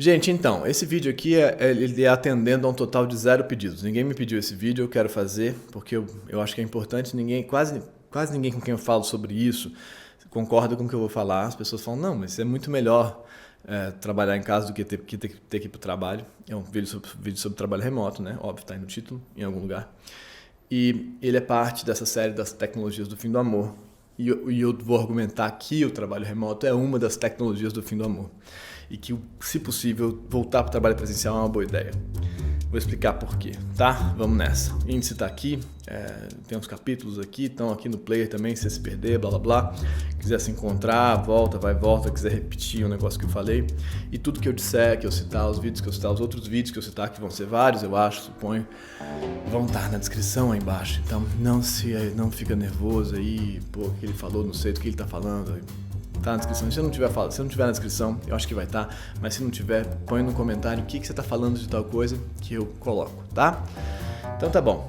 Gente, então, esse vídeo aqui ele é atendendo a um total de 0 pedidos. Ninguém me pediu esse vídeo, eu quero fazer, porque eu acho que é importante. Quase ninguém com quem eu falo sobre isso concorda com o que eu vou falar. As pessoas falam, não, mas é muito melhor trabalhar em casa do que ter que ir para o trabalho. É um vídeo sobre trabalho remoto, né? Óbvio, está aí no título, em algum lugar. E ele é parte dessa série das tecnologias do fim do amor. E eu vou argumentar que o trabalho remoto é uma das tecnologias do fim do amor. E que, se possível, voltar para o trabalho presencial é uma boa ideia. Vou explicar por quê, tá? Vamos nessa. O índice está aqui, tem uns capítulos aqui, estão aqui no player também, se você se perder, blá blá blá. Quiser se encontrar, volta, quiser repetir o negócio que eu falei. E tudo que eu disser, que eu citar, os vídeos que eu citar, os outros vídeos que eu citar, que vão ser vários, eu acho, suponho, vão estar na descrição aí embaixo. Então não fica nervoso aí, pô, o que ele falou, não sei do que ele está falando. Tá na descrição. Se não tiver na descrição, eu acho que vai estar. Mas se não tiver, põe no comentário o que você está falando de tal coisa que eu coloco, tá? Então tá bom.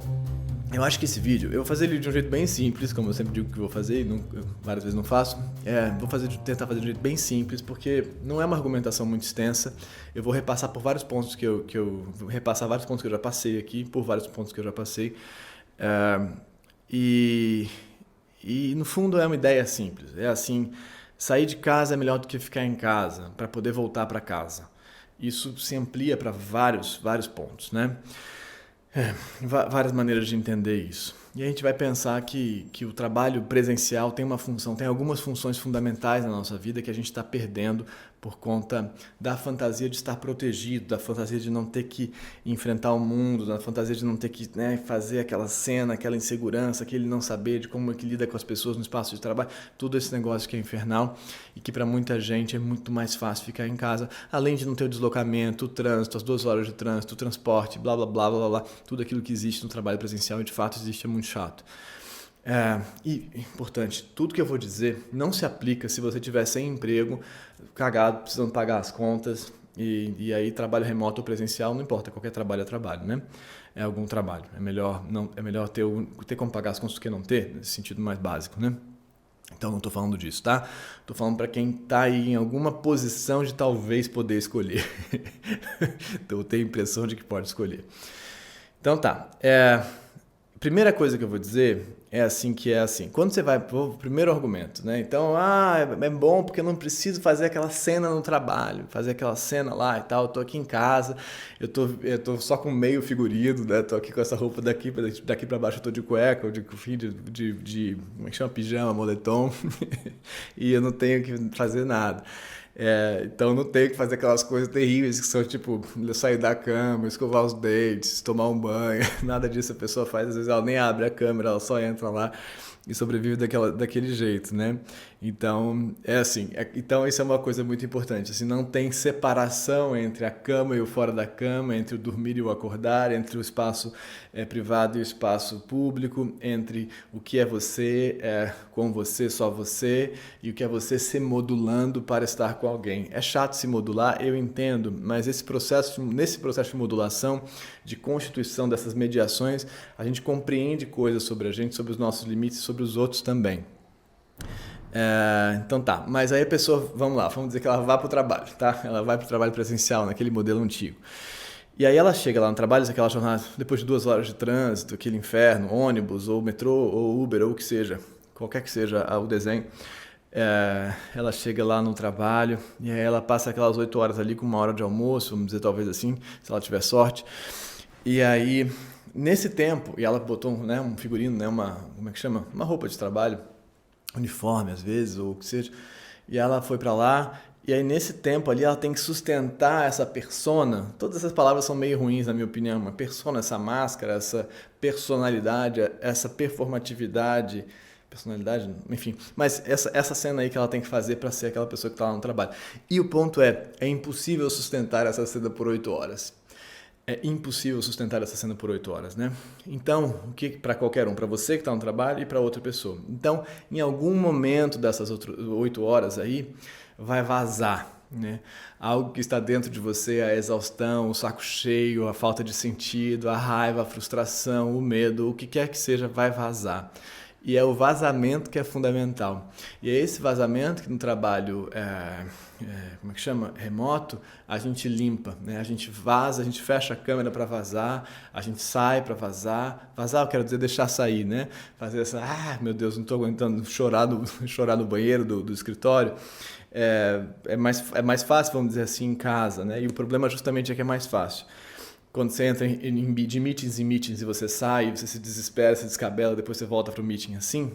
Eu acho que esse vídeo, eu vou fazer ele de um jeito bem simples, como eu sempre digo que vou fazer e várias vezes não faço. Tentar fazer de um jeito bem simples, porque não é uma argumentação muito extensa. Eu vou repassar por vários pontos que eu vou repassar vários pontos que eu já passei aqui, por vários pontos que eu já passei. E no fundo é uma ideia simples. É assim, sair de casa é melhor do que ficar em casa, para poder voltar para casa. Isso se amplia para vários pontos, né? Várias maneiras de entender isso. E a gente vai pensar que o trabalho presencial tem algumas funções fundamentais na nossa vida que a gente está perdendo por conta da fantasia de estar protegido, da fantasia de não ter que enfrentar o mundo, da fantasia de não ter que fazer aquela cena, aquela insegurança, aquele não saber de como é que lida com as pessoas no espaço de trabalho, tudo esse negócio que é infernal e que para muita gente é muito mais fácil ficar em casa, além de não ter o deslocamento, o trânsito, as 2 horas de trânsito, o transporte, blá blá blá blá blá, tudo aquilo que existe no trabalho presencial e de fato existe é muito chato. E importante, tudo que eu vou dizer não se aplica se você estiver sem emprego, cagado, precisando pagar as contas e aí trabalho remoto ou presencial, não importa, qualquer trabalho é trabalho, né? É algum trabalho, é melhor ter como pagar as contas do que não ter, nesse sentido mais básico, né? Então não estou falando disso, tá? Estou falando para quem está aí em alguma posição de talvez poder escolher. Então eu tenho a impressão de que pode escolher. Então tá, primeira coisa que eu vou dizer é assim. Quando você vai pro primeiro argumento, né? Então, é bom porque eu não preciso fazer aquela cena no trabalho, fazer aquela cena lá e tal. Eu tô aqui em casa, eu tô só com meio figurino, né? Tô aqui com essa roupa daqui para baixo, eu tô de cueca, ou de como é que chama? Pijama, moletom, e eu não tenho que fazer nada. Então não tenho que fazer aquelas coisas terríveis que são tipo sair da cama, escovar os dentes, tomar um banho, nada disso a pessoa faz, às vezes ela nem abre a câmera, ela só entra lá e sobrevive daquele jeito, né? Então, então isso é uma coisa muito importante, assim, não tem separação entre a cama e o fora da cama, entre o dormir e o acordar, entre o espaço privado e o espaço público, entre o que é você, com você, só você, e o que é você se modulando para estar com alguém. É chato se modular, eu entendo, mas nesse processo de modulação, de constituição dessas mediações, a gente compreende coisas sobre a gente, sobre os nossos limites e sobre os outros também. Então tá, mas aí a pessoa, vamos dizer que ela vai para o trabalho, tá? Ela vai para o trabalho presencial, naquele modelo antigo. E aí ela chega lá no trabalho, aquela jornada, depois de 2 horas de trânsito, aquele inferno, ônibus, ou metrô, ou Uber, ou o que seja, qualquer que seja o desenho, ela chega lá no trabalho, e aí ela passa aquelas 8 horas ali com 1 hora de almoço, vamos dizer talvez assim, se ela tiver sorte. E aí, nesse tempo, e ela botou um figurino, como é que chama? Uma roupa de trabalho, uniforme às vezes, ou o que seja, e ela foi pra lá, e aí nesse tempo ali ela tem que sustentar essa persona. Todas essas palavras são meio ruins na minha opinião, uma persona, essa máscara, essa personalidade, essa performatividade, personalidade, enfim, mas essa cena aí que ela tem que fazer para ser aquela pessoa que está lá no trabalho. E o ponto é impossível sustentar essa cena por 8 horas. É impossível sustentar essa cena por 8 horas, né? Então, o que para qualquer um, para você que está no trabalho e para outra pessoa. Então, em algum momento dessas 8 horas aí, vai vazar, né? Algo que está dentro de você, a exaustão, o saco cheio, a falta de sentido, a raiva, a frustração, o medo, o que quer que seja, vai vazar. e é o vazamento que é fundamental. E é esse vazamento que no trabalho como é que chama? Remoto, a gente limpa, né? A gente vaza, a gente fecha a câmera para vazar, a gente sai para vazar. Vazar, eu quero dizer deixar sair, né? Fazer essa, meu Deus, não estou aguentando chorar no banheiro do escritório. É mais fácil, vamos dizer assim, em casa, né? E o problema justamente é que é mais fácil. Quando você entra de meetings em meetings e você sai, você se desespera, se descabela, depois você volta para o meeting assim,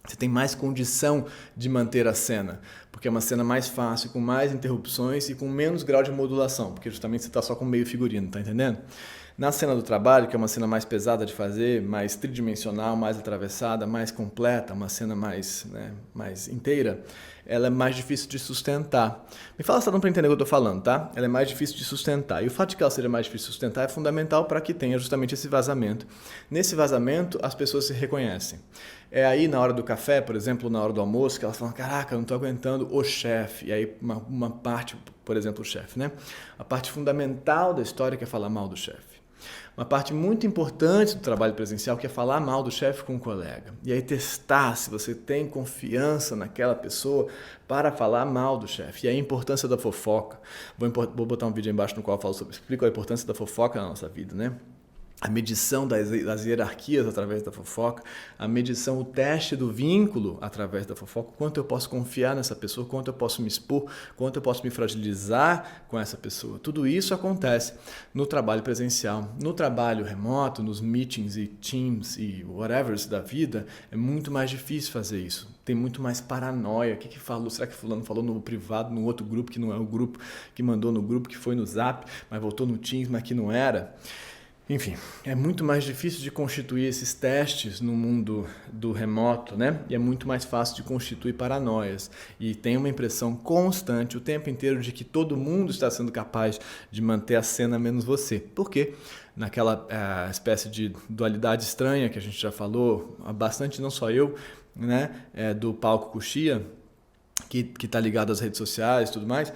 você tem mais condição de manter a cena, porque é uma cena mais fácil, com mais interrupções e com menos grau de modulação, porque justamente você está só com meio figurino, tá entendendo? Na cena do trabalho, que é uma cena mais pesada de fazer, mais tridimensional, mais atravessada, mais completa, uma cena mais inteira, ela é mais difícil de sustentar. Me fala se tá dando para entender o que eu estou falando, tá? Ela é mais difícil de sustentar. E o fato de que ela seja mais difícil de sustentar é fundamental para que tenha justamente esse vazamento. Nesse vazamento, as pessoas se reconhecem. É aí na hora do café, por exemplo, na hora do almoço, que elas falam, caraca, eu não estou aguentando o chefe. E aí uma parte, por exemplo, o chefe, né? A parte fundamental da história que é falar mal do chefe. Uma parte muito importante do trabalho presencial que é falar mal do chefe com um colega. E aí testar se você tem confiança naquela pessoa para falar mal do chefe. E aí a importância da fofoca. Vou botar um vídeo aí embaixo no qual eu falo explico a importância da fofoca na nossa vida, né? A medição das hierarquias através da fofoca, a medição, o teste do vínculo através da fofoca, quanto eu posso confiar nessa pessoa, quanto eu posso me expor, quanto eu posso me fragilizar com essa pessoa. Tudo isso acontece no trabalho presencial. No trabalho remoto, nos meetings e teams e whatever da vida, é muito mais difícil fazer isso. Tem muito mais paranoia. O que falou? Será que fulano falou no privado, no outro grupo, que não é o grupo que mandou no grupo, que foi no Zap, mas voltou no Teams, mas que não era? Enfim, é muito mais difícil de constituir esses testes no mundo do remoto, né? E é muito mais fácil de constituir paranoias. E tem uma impressão constante o tempo inteiro de que todo mundo está sendo capaz de manter a cena menos você. Por quê? Naquela espécie de dualidade estranha que a gente já falou bastante, não só eu, né? Do palco coxia, que está ligado às redes sociais e tudo mais.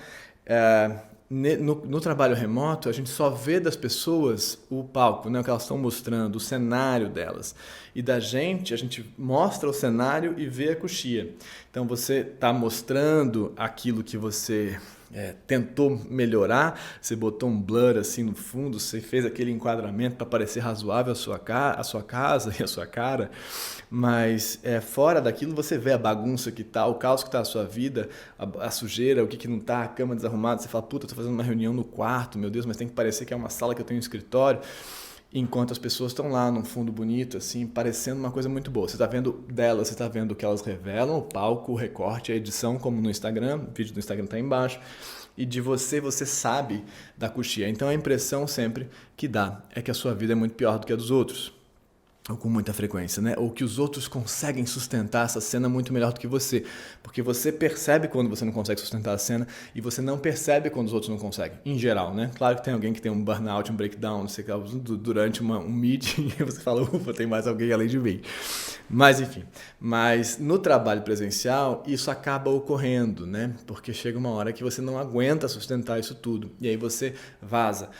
No trabalho remoto, a gente só vê das pessoas o palco, né, o que elas estão mostrando, o cenário delas. E da gente, a gente mostra o cenário e vê a coxia. Então você está mostrando aquilo que você tentou melhorar, você botou um blur assim no fundo, você fez aquele enquadramento para parecer razoável a sua casa e a sua cara, mas fora daquilo você vê a bagunça que tá, o caos que tá a sua vida, a sujeira, o que não tá, a cama desarrumada, você fala, puta, eu tô fazendo uma reunião no quarto, meu Deus, mas tem que parecer que é uma sala que eu tenho um escritório, enquanto as pessoas estão lá num fundo bonito, assim, parecendo uma coisa muito boa. Você está vendo delas, você está vendo o que elas revelam, o palco, o recorte, a edição, como no Instagram, o vídeo do Instagram está embaixo, e de você sabe da coxia. Então a impressão sempre que dá é que a sua vida é muito pior do que a dos outros. Ou com muita frequência, né? Ou que os outros conseguem sustentar essa cena muito melhor do que você. Porque você percebe quando você não consegue sustentar a cena e você não percebe quando os outros não conseguem, em geral, né? Claro que tem alguém que tem um burnout, um breakdown, não sei o que, durante um meeting e você fala, ufa, tem mais alguém além de mim. Mas, enfim. Mas no trabalho presencial, isso acaba ocorrendo, né? Porque chega uma hora que você não aguenta sustentar isso tudo. E aí você vaza.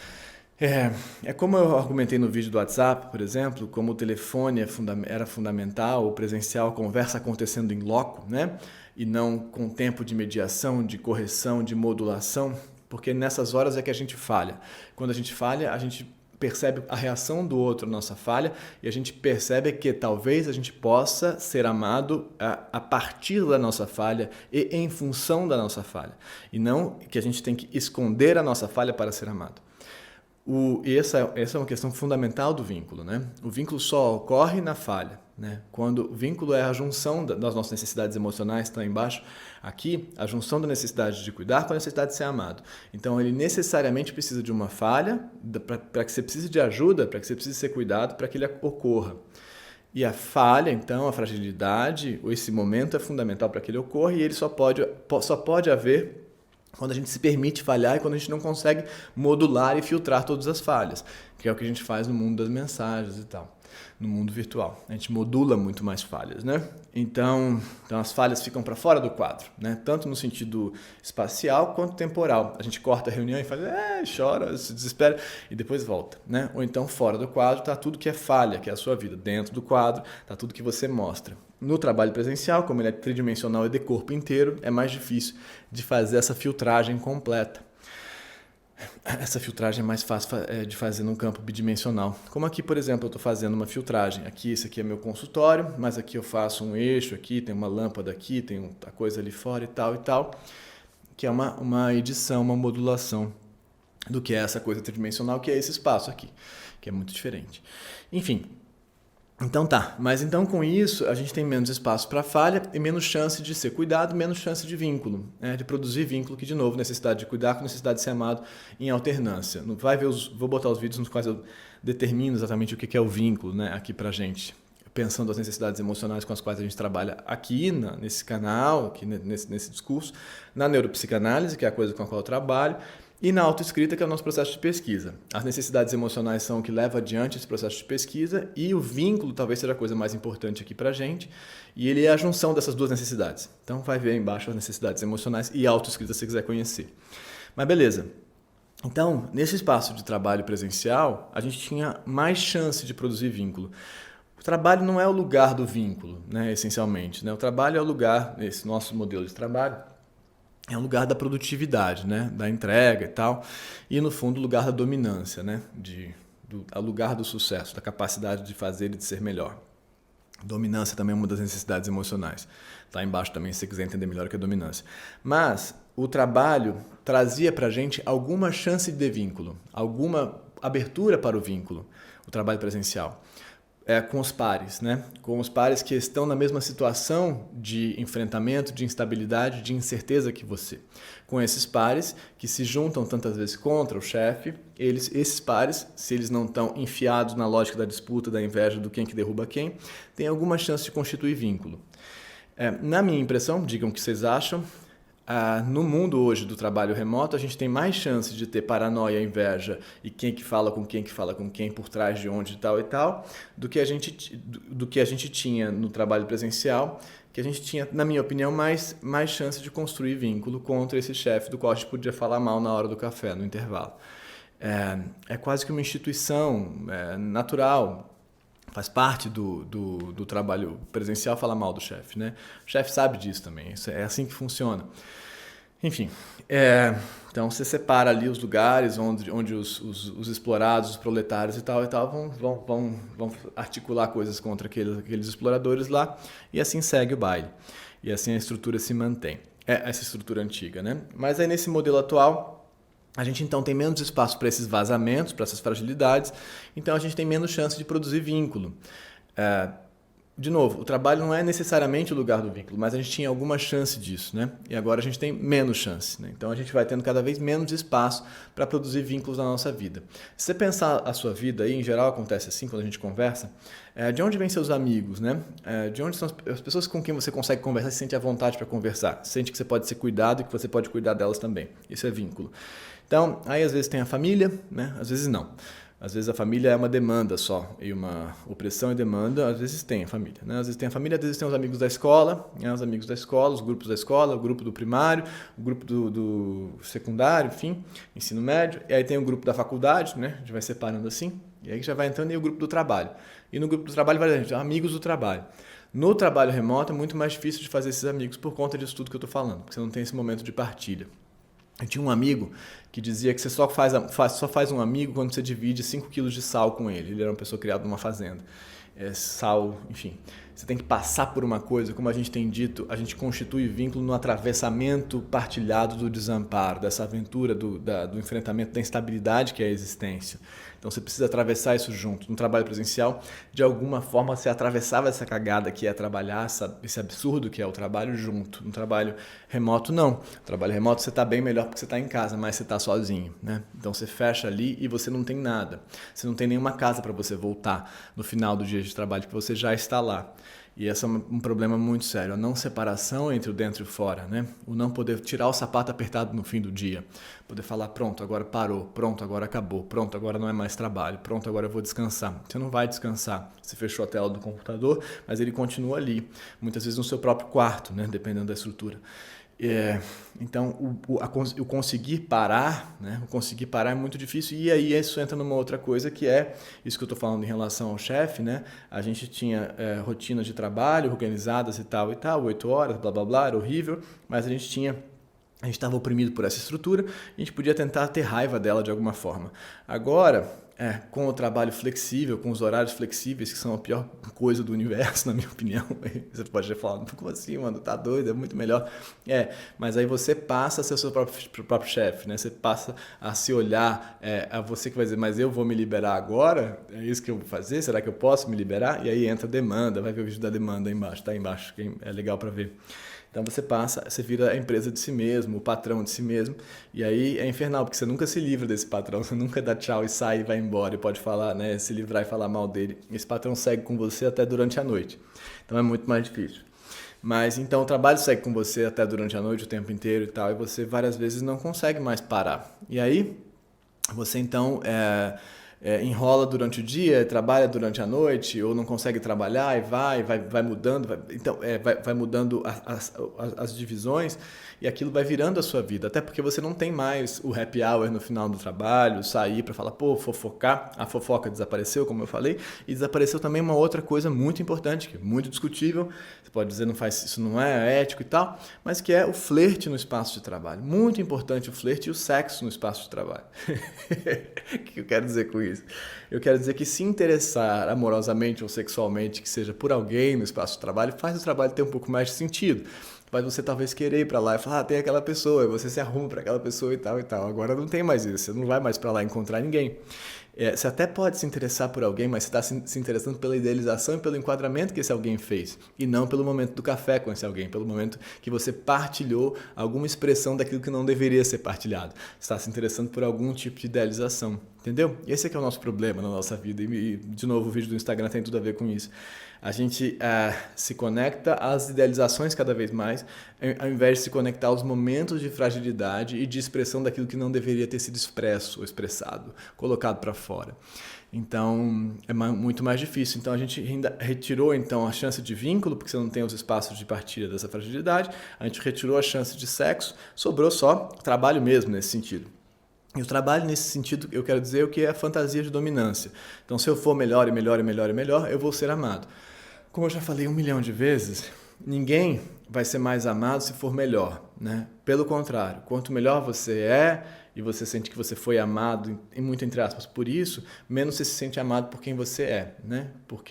É como eu argumentei no vídeo do WhatsApp, por exemplo, como o telefone era fundamental, o presencial, a conversa acontecendo em loco, né? E não com tempo de mediação, de correção, de modulação, porque nessas horas é que a gente falha. Quando a gente falha, a gente percebe a reação do outro à nossa falha e a gente percebe que talvez a gente possa ser amado a partir da nossa falha e em função da nossa falha. E não que a gente tem que esconder a nossa falha para ser amado. Essa é uma questão fundamental do vínculo, né? O vínculo só ocorre na falha, né? Quando o vínculo é a junção das nossas necessidades emocionais, está embaixo, aqui, a junção da necessidade de cuidar com a necessidade de ser amado. Então, ele necessariamente precisa de uma falha, para que você precise de ajuda, para que você precise ser cuidado, para que ele ocorra. E a falha, então, a fragilidade, esse momento é fundamental para que ele ocorra e ele só pode haver Quando a gente se permite falhar e quando a gente não consegue modular e filtrar todas as falhas, que é o que a gente faz no mundo das mensagens e tal, no mundo virtual. A gente modula muito mais falhas, né? Então as falhas ficam para fora do quadro, né? Tanto no sentido espacial quanto temporal. A gente corta a reunião e faz, chora, se desespera e depois volta, né? Ou então fora do quadro está tudo que é falha, que é a sua vida. Dentro do quadro está tudo que você mostra. No trabalho presencial, como ele é tridimensional e de corpo inteiro, é mais difícil de fazer essa filtragem completa. Essa filtragem é mais fácil de fazer num campo bidimensional. Como aqui, por exemplo, eu estou fazendo uma filtragem. Aqui, esse aqui é meu consultório, mas aqui eu faço um eixo aqui, tem uma lâmpada aqui, tem a coisa ali fora e tal, que é uma edição, uma modulação do que é essa coisa tridimensional, que é esse espaço aqui, que é muito diferente. Enfim, então tá, mas então com isso a gente tem menos espaço para falha e menos chance de ser cuidado, menos chance de vínculo, né? De produzir vínculo, que de novo, necessidade de cuidar com necessidade de ser amado em alternância. Vai ver vou botar os vídeos nos quais eu determino exatamente o que é o vínculo, né, aqui pra gente, pensando as necessidades emocionais com as quais a gente trabalha aqui nesse canal, aqui nesse discurso, na neuropsicanálise, que é a coisa com a qual eu trabalho, e na autoescrita, que é o nosso processo de pesquisa. As necessidades emocionais são o que leva adiante esse processo de pesquisa e o vínculo talvez seja a coisa mais importante aqui pra gente, e ele é a junção dessas duas necessidades. Então vai ver aí embaixo as necessidades emocionais e autoescrita se você quiser conhecer. Mas beleza. Então, nesse espaço de trabalho presencial, a gente tinha mais chance de produzir vínculo. O trabalho não é o lugar do vínculo, né, essencialmente, né? O trabalho é o lugar, esse nosso modelo de trabalho, é um lugar da produtividade, né? Da entrega e tal, e no fundo o lugar da dominância, né? O lugar do sucesso, da capacidade de fazer e de ser melhor. Dominância também é uma das necessidades emocionais. Tá embaixo também se você quiser entender melhor o que é dominância. Mas o trabalho trazia pra gente alguma chance de vínculo, alguma abertura para o vínculo, o trabalho presencial. Com os pares, né? Com os pares que estão na mesma situação de enfrentamento, de instabilidade, de incerteza que você. Com esses pares que se juntam tantas vezes contra o chefe, esses pares, se eles não estão enfiados na lógica da disputa, da inveja, do quem que derruba quem, têm alguma chance de constituir vínculo. Na minha impressão, digam o que vocês acham, no mundo hoje do trabalho remoto, a gente tem mais chance de ter paranoia, inveja e quem que fala com quem por trás de onde e tal, do que a gente tinha no trabalho presencial, que a gente tinha, na minha opinião, mais chance de construir vínculo contra esse chefe do qual a gente podia falar mal na hora do café, no intervalo. É quase que uma instituição natural. Faz parte do trabalho presencial falar mal do chefe, né? O chefe sabe disso também, é assim que funciona. Enfim, então você separa ali os lugares onde os explorados, os proletários e tal vão articular coisas contra aqueles exploradores lá, e assim segue o baile. E assim a estrutura se mantém. Essa estrutura antiga, né? Mas aí nesse modelo atual, a gente então tem menos espaço para esses vazamentos, para essas fragilidades, então a gente tem menos chance de produzir vínculo. De novo, o trabalho não é necessariamente o lugar do vínculo, mas a gente tinha alguma chance disso, né? E agora a gente tem menos chance, né? Então a gente vai tendo cada vez menos espaço para produzir vínculos na nossa vida. Se você pensar a sua vida, aí em geral acontece assim quando a gente conversa, de onde vêm seus amigos, né? De onde são as pessoas com quem você consegue conversar e se sente à vontade para conversar, sente que você pode ser cuidado e que você pode cuidar delas também. Isso é vínculo. Então, aí às vezes tem a família, né? Às vezes não. Às vezes a família é uma demanda só, e uma opressão e demanda, às vezes tem a família, né? Às vezes tem a família, às vezes tem os amigos da escola, né? Os amigos da escola, os grupos da escola, o grupo do primário, o grupo do secundário, enfim, ensino médio, e aí tem o grupo da faculdade, né? A gente vai separando assim, e aí já vai entrando aí o grupo do trabalho. E no grupo do trabalho vai gente, amigos do trabalho. No trabalho remoto é muito mais difícil de fazer esses amigos por conta disso tudo que eu estou falando, porque você não tem esse momento de partilha. Eu tinha um amigo que dizia que você só faz um amigo quando você divide 5 quilos de sal com ele. Ele era uma pessoa criada numa fazenda. Sal, enfim. Você tem que passar por uma coisa, como a gente tem dito, a gente constitui vínculo no atravessamento partilhado do desamparo, dessa aventura do enfrentamento da instabilidade que é a existência. Então você precisa atravessar isso junto. No trabalho presencial, de alguma forma você atravessava essa cagada que é trabalhar, esse absurdo que é o trabalho junto. No trabalho remoto, não. No trabalho remoto você está bem melhor porque você está em casa, mas você está sozinho, né? Então você fecha ali e você não tem nada. Você não tem nenhuma casa para você voltar no final do dia de trabalho, porque você já está lá. E esse é um problema muito sério, a não separação entre o dentro e o fora, né? O não poder tirar o sapato apertado no fim do dia, poder falar, pronto, agora parou, pronto, agora acabou, pronto, agora não é mais trabalho, pronto, agora eu vou descansar. Você não vai descansar, você fechou a tela do computador, mas ele continua ali, muitas vezes no seu próprio quarto, né? Dependendo da estrutura. Então, o conseguir parar, né? O conseguir parar é muito difícil, e aí isso entra numa outra coisa que é isso que eu estou falando em relação ao chefe, né? A gente tinha rotinas de trabalho organizadas e tal, 8 horas, blá blá blá, era horrível, mas a gente estava oprimido por essa estrutura, a gente podia tentar ter raiva dela de alguma forma. Agora, com o trabalho flexível, com os horários flexíveis, que são a pior coisa do universo, na minha opinião, você pode ter falado, como assim, mano, tá doido, é muito melhor. Mas aí você passa a ser o seu próprio chefe, né? Você passa a se olhar, a você que vai dizer, mas eu vou me liberar agora? É isso que eu vou fazer? Será que eu posso me liberar? E aí entra a demanda, vai ver o vídeo da demanda aí embaixo, tá aí embaixo, que é legal para ver. Então você vira a empresa de si mesmo, o patrão de si mesmo, e aí é infernal, porque você nunca se livra desse patrão, você nunca dá tchau e sai e vai embora, e pode falar, né, se livrar e falar mal dele. Esse patrão segue com você até durante a noite, então é muito mais difícil. Mas então o trabalho segue com você até durante a noite, o tempo inteiro e tal, e você várias vezes não consegue mais parar. E aí você então enrola durante o dia, trabalha durante a noite, ou não consegue trabalhar e vai mudando, vai mudando as divisões, e aquilo vai virando a sua vida, até porque você não tem mais o happy hour no final do trabalho, sair para falar, fofocar, a fofoca desapareceu, como eu falei, e desapareceu também uma outra coisa muito importante, que é muito discutível, você pode dizer, isso não é ético e tal, mas que é o flerte no espaço de trabalho. Muito importante o flerte e o sexo no espaço de trabalho. O que eu quero dizer com isso? Eu quero dizer que se interessar amorosamente ou sexualmente, que seja por alguém no espaço de trabalho, faz o trabalho ter um pouco mais de sentido. Faz você talvez querer ir para lá e falar, tem aquela pessoa, e você se arruma para aquela pessoa e tal e tal. Agora não tem mais isso, você não vai mais para lá encontrar ninguém. Você até pode se interessar por alguém, mas você está se interessando pela idealização e pelo enquadramento que esse alguém fez, e não pelo momento do café com esse alguém, pelo momento que você partilhou alguma expressão daquilo que não deveria ser partilhado. Você está se interessando por algum tipo de idealização, entendeu? Esse é que é o nosso problema na nossa vida, e de novo o vídeo do Instagram tem tudo a ver com isso. A gente se conecta às idealizações cada vez mais, ao invés de se conectar aos momentos de fragilidade e de expressão daquilo que não deveria ter sido expresso ou expressado, colocado para fora. Então, é muito mais difícil. Então, a gente ainda retirou então, a chance de vínculo, porque você não tem os espaços de partilha dessa fragilidade, a gente retirou a chance de sexo, sobrou só trabalho mesmo nesse sentido. E o trabalho nesse sentido, eu quero dizer o que é a fantasia de dominância. Então, se eu for melhor e melhor e melhor e melhor, eu vou ser amado. Como eu já falei 1 milhão de vezes, ninguém vai ser mais amado se for melhor, né? Pelo contrário, quanto melhor você é e você sente que você foi amado, e muito entre aspas, por isso, menos você se sente amado por quem você é, né? Por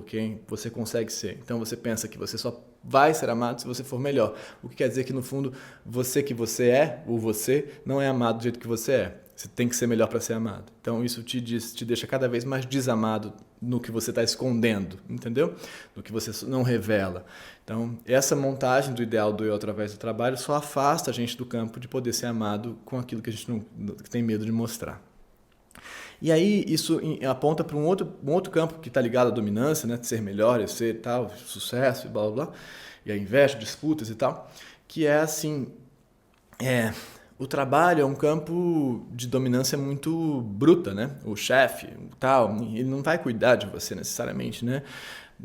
quem você consegue ser. Então você pensa que você só vai ser amado se você for melhor. O que quer dizer que, no fundo, você que você é, ou você, não é amado do jeito que você é. Você tem que ser melhor para ser amado. Então isso te deixa cada vez mais desamado no que você está escondendo, entendeu? No que você não revela. Então essa montagem do ideal do eu através do trabalho só afasta a gente do campo de poder ser amado com aquilo que a gente que tem medo de mostrar. E aí isso aponta para um outro campo que está ligado à dominância, né? De ser melhor, de ser tal, sucesso e blá blá blá, e a inveja, disputas e tal, que é assim, o trabalho é um campo de dominância muito bruta, né? O chefe, tal, ele não vai cuidar de você necessariamente, né?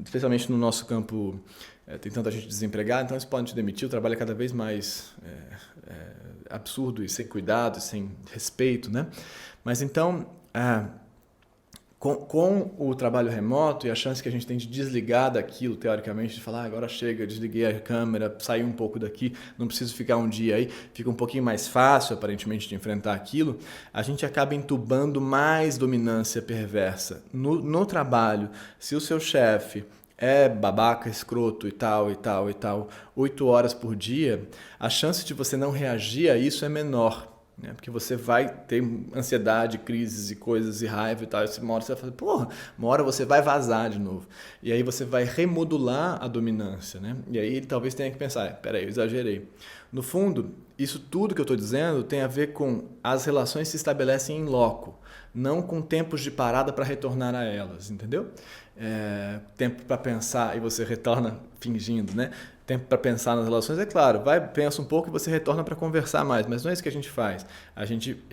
Especialmente no nosso campo, tem tanta gente desempregada, então eles podem te demitir, o trabalho é cada vez mais absurdo e sem cuidado, sem respeito, né? Mas então, com o trabalho remoto e a chance que a gente tem de desligar daquilo, teoricamente, de falar, agora chega, desliguei a câmera, saí um pouco daqui, não preciso ficar um dia aí, fica um pouquinho mais fácil, aparentemente, de enfrentar aquilo, a gente acaba entubando mais dominância perversa. No trabalho, se o seu chefe é babaca, escroto e tal, 8 horas por dia, a chance de você não reagir a isso é menor. Porque você vai ter ansiedade, crises e coisas e raiva e tal, e uma hora você vai fazer, uma hora você vai vazar de novo. E aí você vai remodular a dominância, né? E aí ele talvez tenha que pensar, peraí, eu exagerei. No fundo, isso tudo que eu estou dizendo tem a ver com as relações se estabelecem em loco, não com tempos de parada para retornar a elas, entendeu? Tempo para pensar e você retorna fingindo, né? Tempo para pensar nas relações, é claro, pensa um pouco e você retorna para conversar mais, mas não é isso que a gente faz. A gente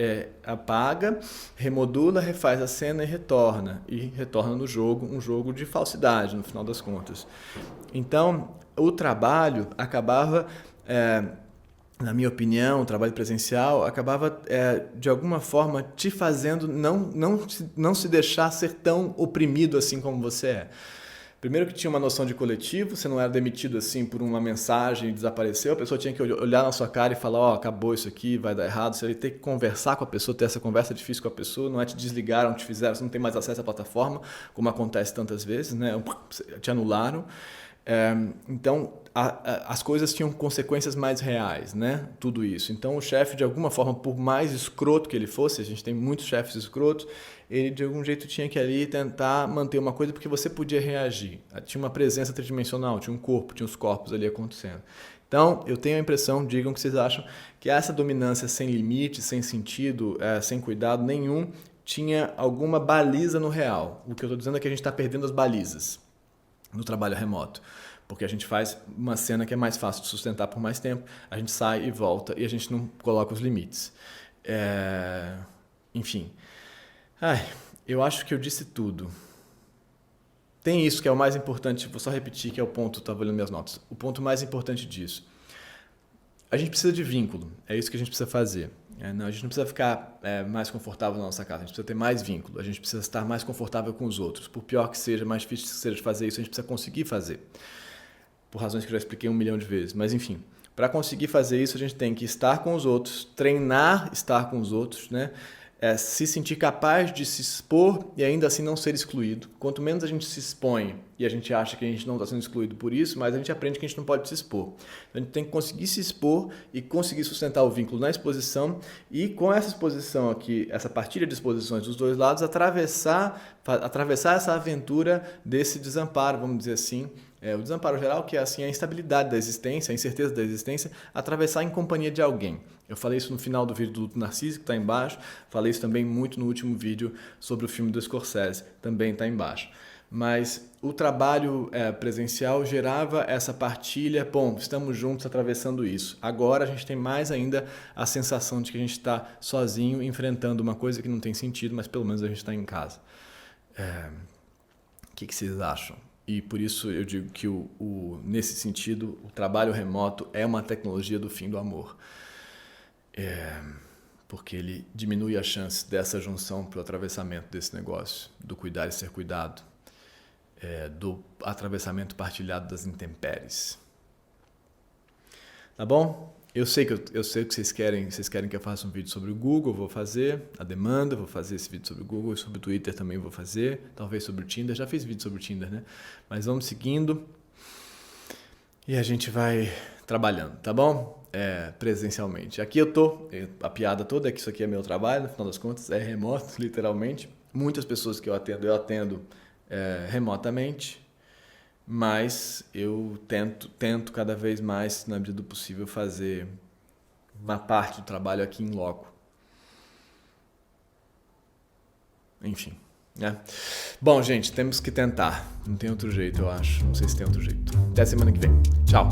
apaga, remodula, refaz a cena e retorna no jogo, um jogo de falsidade, no final das contas. Então, o trabalho acabava, na minha opinião, o trabalho presencial acabava, de alguma forma, te fazendo não se deixar ser tão oprimido assim como você é. Primeiro que tinha uma noção de coletivo, você não era demitido assim por uma mensagem e desapareceu, a pessoa tinha que olhar na sua cara e falar, acabou isso aqui, vai dar errado, você ia ter que conversar com a pessoa, ter essa conversa difícil com a pessoa, não é te desligaram, te fizeram, você não tem mais acesso à plataforma, como acontece tantas vezes, né? Te anularam. Então, as coisas tinham consequências mais reais, né? Tudo isso. Então, o chefe, de alguma forma, por mais escroto que ele fosse, a gente tem muitos chefes escrotos, ele de algum jeito tinha que ali tentar manter uma coisa porque você podia reagir. Tinha uma presença tridimensional, tinha um corpo, tinha os corpos ali acontecendo. Então, eu tenho a impressão, digam o que vocês acham, que essa dominância sem limite, sem sentido, sem cuidado nenhum, tinha alguma baliza no real. O que eu estou dizendo é que a gente está perdendo as balizas no trabalho remoto, porque a gente faz uma cena que é mais fácil de sustentar por mais tempo, a gente sai e volta e a gente não coloca os limites. Enfim, eu acho que eu disse tudo. Tem isso que é o mais importante, vou só repetir que é o ponto, estava olhando minhas notas, o ponto mais importante disso. A gente precisa de vínculo, é isso que a gente precisa fazer. A gente não precisa ficar mais confortável na nossa casa, a gente precisa ter mais vínculo, a gente precisa estar mais confortável com os outros. Por pior que seja, mais difícil que seja de fazer isso, a gente precisa conseguir fazer. Por razões que eu já expliquei 1 milhão de vezes. Mas enfim, para conseguir fazer isso, a gente tem que estar com os outros, treinar estar com os outros, né? Se sentir capaz de se expor e ainda assim não ser excluído. Quanto menos a gente se expõe e a gente acha que a gente não está sendo excluído por isso, mas a gente aprende que a gente não pode se expor. Então, a gente tem que conseguir se expor e conseguir sustentar o vínculo na exposição e com essa exposição aqui, essa partilha de exposições dos dois lados, atravessar essa aventura desse desamparo, vamos dizer assim, o desamparo geral, que é assim, a instabilidade da existência, a incerteza da existência, atravessar em companhia de alguém. Eu falei isso no final do vídeo do Luto Narcísico, que está embaixo. Falei isso também muito no último vídeo sobre o filme do Scorsese, também está embaixo. Mas o trabalho presencial gerava essa partilha, estamos juntos atravessando isso. Agora a gente tem mais ainda a sensação de que a gente está sozinho, enfrentando uma coisa que não tem sentido, mas pelo menos a gente está em casa. O que vocês acham? E por isso eu digo que, nesse sentido, o trabalho remoto é uma tecnologia do fim do amor. Porque ele diminui a chance dessa junção para o atravessamento desse negócio, do cuidar e ser cuidado, do atravessamento partilhado das intempéries. Tá bom? Eu sei que vocês querem que eu faça um vídeo sobre o Google, vou fazer, a demanda, vou fazer esse vídeo sobre o Google, e sobre o Twitter também vou fazer, talvez sobre o Tinder, já fiz vídeo sobre o Tinder, né? Mas vamos seguindo e a gente vai trabalhando, tá bom? Presencialmente. Aqui eu tô, a piada toda é que isso aqui é meu trabalho, no final das contas, é remoto, literalmente. Muitas pessoas que eu atendo remotamente, mas eu tento cada vez mais, na medida do possível, fazer uma parte do trabalho aqui em loco. Enfim, né? Bom, gente, temos que tentar. Não tem outro jeito, eu acho. Não sei se tem outro jeito. Até semana que vem. Tchau.